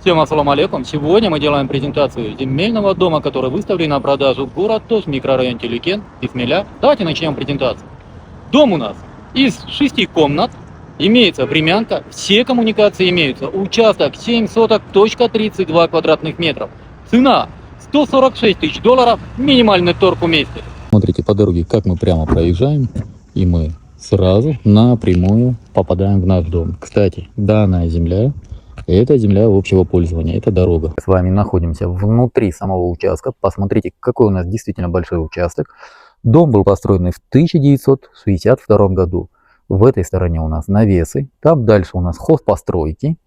Всем ассаламу алейкум. Сегодня мы делаем презентацию земельного дома, который выставлен на продажу в город Тош, микрорайон Телекен, Бисмилля. Давайте начнем презентацию. Дом у нас из 6 комнат, имеется времянка, все коммуникации имеются. Участок 7 соток, точка 32 квадратных метров. Цена $146 тысяч, минимальный торг в месте. Смотрите по дороге, как мы прямо проезжаем, и мы сразу напрямую попадаем в наш дом. Кстати, данная земля — это земля общего пользования, это дорога. С вами находимся внутри самого участка. Посмотрите, какой у нас действительно большой участок. Дом был построен в 1962 году. В этой стороне у нас навесы, там дальше у нас хозпостройки.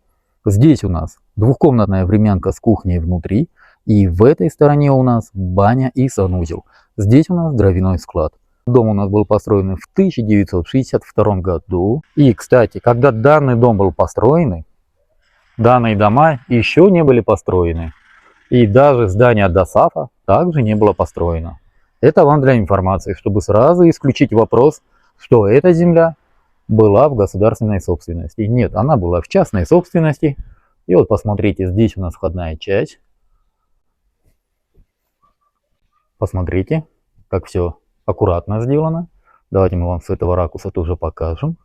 Здесь у нас двухкомнатная времянка с кухней внутри. И в этой стороне у нас баня и санузел. Здесь у нас дровяной склад. Дом у нас был построен в 1962 году. И, кстати, когда данный дом был построен, данные дома еще не были построены. И даже здание ДОСААФа также не было построено. Это вам для информации, чтобы сразу исключить вопрос, что эта земля была в государственной собственности. Нет, она была в частной собственности. И вот посмотрите, здесь у нас входная часть. Посмотрите, как все аккуратно сделано. Давайте мы вам с этого ракурса тоже покажем.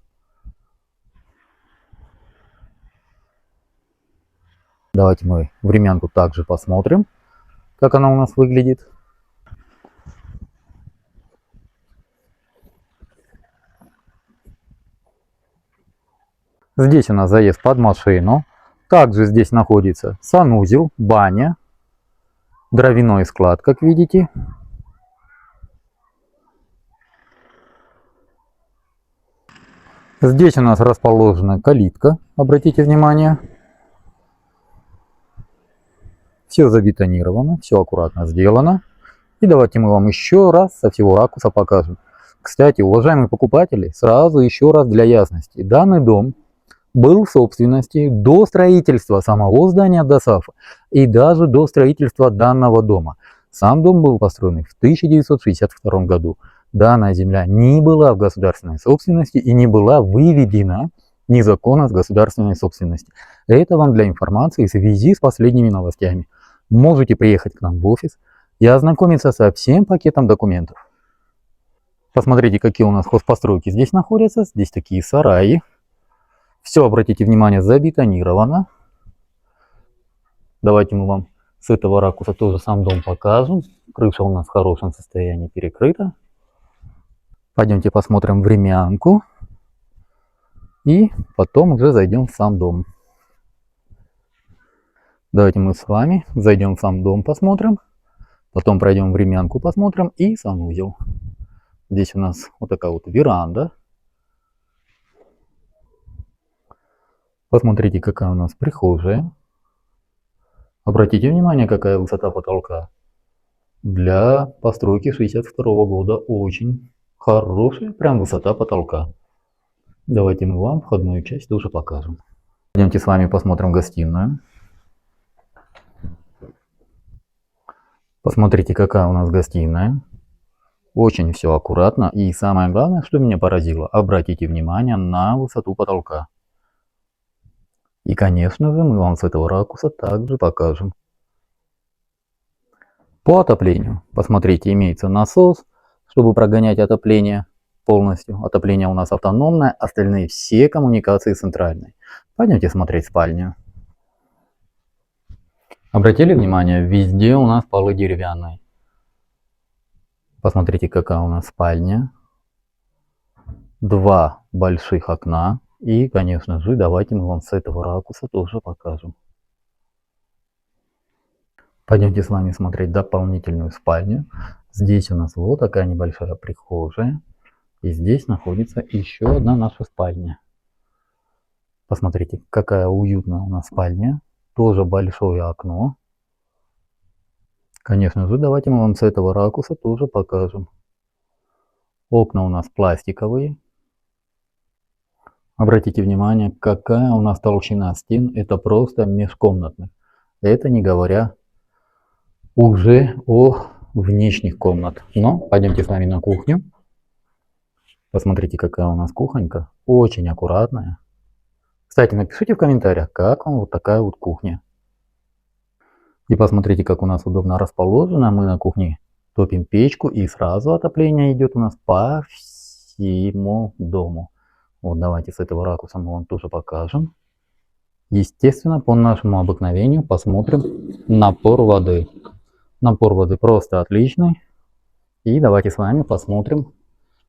Давайте мы времянку также посмотрим, как она у нас выглядит. Здесь у нас заезд под машину. Также здесь находится санузел, баня, дровяной склад, как видите. Здесь у нас расположена калитка, обратите внимание. Все забетонировано, все аккуратно сделано. И давайте мы вам еще раз со всего ракурса покажем. Кстати, уважаемые покупатели, сразу еще раз для ясности. Данный дом был в собственности до строительства самого здания ДОСААФа и даже до строительства данного дома. Сам дом был построен в 1962 году. Данная земля не была в государственной собственности и не была выведена незаконно с государственной собственности. Это вам для информации в связи с последними новостями. Можете приехать к нам в офис и ознакомиться со всем пакетом документов. Посмотрите, какие у нас хозпостройки здесь находятся. Здесь такие сараи. Все, обратите внимание, забетонировано. Давайте мы вам с этого ракурса тоже сам дом покажем. Крыша у нас в хорошем состоянии, перекрыта. Пойдемте посмотрим времянку. И потом уже зайдем в сам дом. Давайте мы с вами зайдем в сам дом, посмотрим. Потом пройдем времянку, посмотрим и санузел. Здесь у нас вот такая вот веранда. Посмотрите, какая у нас прихожая. Обратите внимание, какая высота потолка. Для постройки 1962 года очень хорошая прям высота потолка. Давайте мы вам входную часть тоже покажем. Пойдемте с вами посмотрим гостиную. Посмотрите, какая у нас гостиная. Очень все аккуратно. И самое главное, что меня поразило, обратите внимание на высоту потолка. И, конечно же, мы вам с этого ракурса также покажем. По отоплению, посмотрите, имеется насос, чтобы прогонять отопление полностью. Отопление у нас автономное, остальные все коммуникации центральные. Пойдемте смотреть спальню. Обратили внимание, везде у нас полы деревянные. Посмотрите, какая у нас спальня. Два больших окна. И, конечно же, давайте мы вам с этого ракурса тоже покажем. Пойдемте с вами смотреть дополнительную спальню. Здесь у нас вот такая небольшая прихожая. И здесь находится еще одна наша спальня. Посмотрите, какая уютная у нас спальня. Тоже большое окно. Конечно же, давайте мы вам с этого ракурса тоже покажем. Окна у нас пластиковые. Обратите внимание, какая у нас толщина стен. Это просто межкомнатных. Это не говоря уже о внешних комнат. Но пойдемте с вами на кухню. Посмотрите, какая у нас кухонька. Очень аккуратная. Кстати, напишите в комментариях, как вам вот такая вот кухня. И посмотрите, как у нас удобно расположено. Мы на кухне топим печку, и сразу отопление идет у нас по всему дому. Вот давайте с этого ракурса мы вам тоже покажем. Естественно, по нашему обыкновению посмотрим напор воды. Напор воды просто отличный. И давайте с вами посмотрим,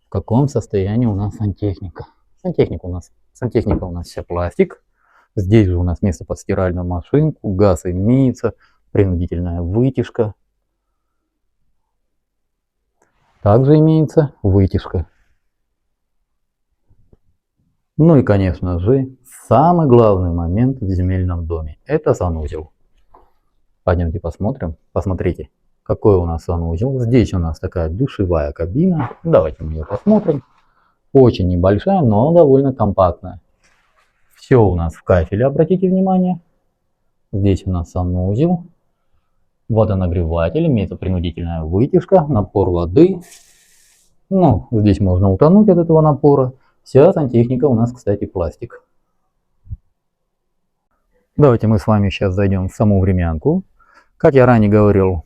в каком состоянии у нас сантехника. Сантехника у нас вся пластик. Здесь же у нас место под стиральную машинку, газ имеется, принудительная вытяжка. Также имеется вытяжка. Ну и, конечно же, самый главный момент в земельном доме – это санузел. Пойдемте посмотрим. Посмотрите, какой у нас санузел. Здесь у нас такая душевая кабина. Давайте мы ее посмотрим. Очень небольшая, но довольно компактная. Все у нас в кафеле, обратите внимание. Здесь у нас санузел. Водонагреватель, имеется принудительная вытяжка, напор воды. Ну, здесь можно утонуть от этого напора. Вся сантехника у нас, кстати, пластик. Давайте мы с вами сейчас зайдем в саму времянку. Как я ранее говорил,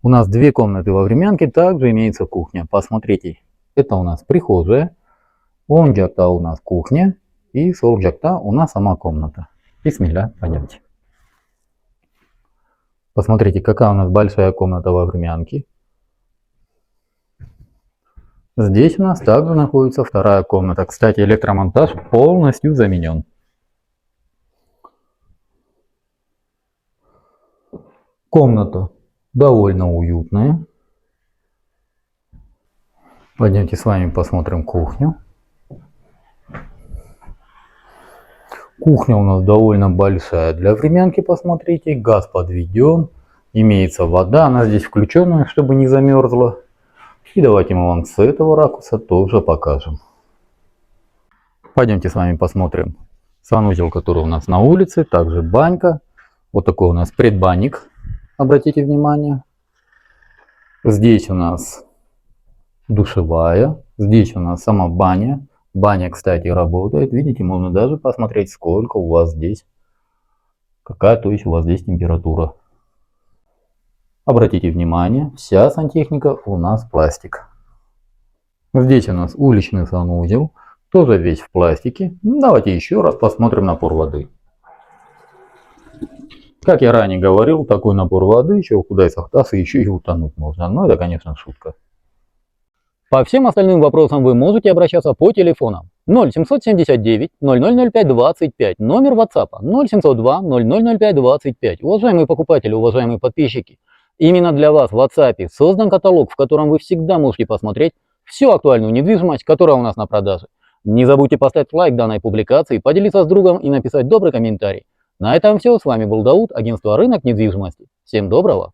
у нас 2 комнаты во времянке, также имеется кухня. Посмотрите, это у нас прихожая, он джакта у нас кухня, и сол джакта у нас сама комната. Бисмилля, пойдемте. Посмотрите, какая у нас большая комната во времянке. Здесь у нас также находится 2-я комната. Кстати, электромонтаж полностью заменен. Комната довольно уютная. Пойдемте с вами посмотрим кухню. Кухня у нас довольно большая для времянки, посмотрите. Газ подведен. Имеется вода, она здесь включенная, чтобы не замерзла. И давайте мы вам с этого ракурса тоже покажем. Пойдемте с вами посмотрим санузел, который у нас на улице. Также банька. Вот такой у нас предбанник. Обратите внимание. Здесь у нас душевая. Здесь у нас сама баня. Баня, кстати, работает. Видите, можно даже посмотреть, сколько у вас здесь. Какая, то есть, у вас здесь температура. Обратите внимание, вся сантехника у нас пластик. Здесь у нас уличный санузел, тоже весь в пластике. Давайте еще раз посмотрим напор воды. Как я ранее говорил, такой напор воды, еще куда и сахтаться, еще и утонуть можно. Но это, конечно, шутка. По всем остальным вопросам вы можете обращаться по телефонам 0779 0005 25, номер WhatsApp 0702 0005 25. Уважаемые покупатели, уважаемые подписчики, именно для вас в WhatsApp создан каталог, в котором вы всегда можете посмотреть всю актуальную недвижимость, которая у нас на продаже. Не забудьте поставить лайк данной публикации, поделиться с другом и написать добрый комментарий. На этом все. С вами был Дауд, агентство «Рынок недвижимости». Всем доброго!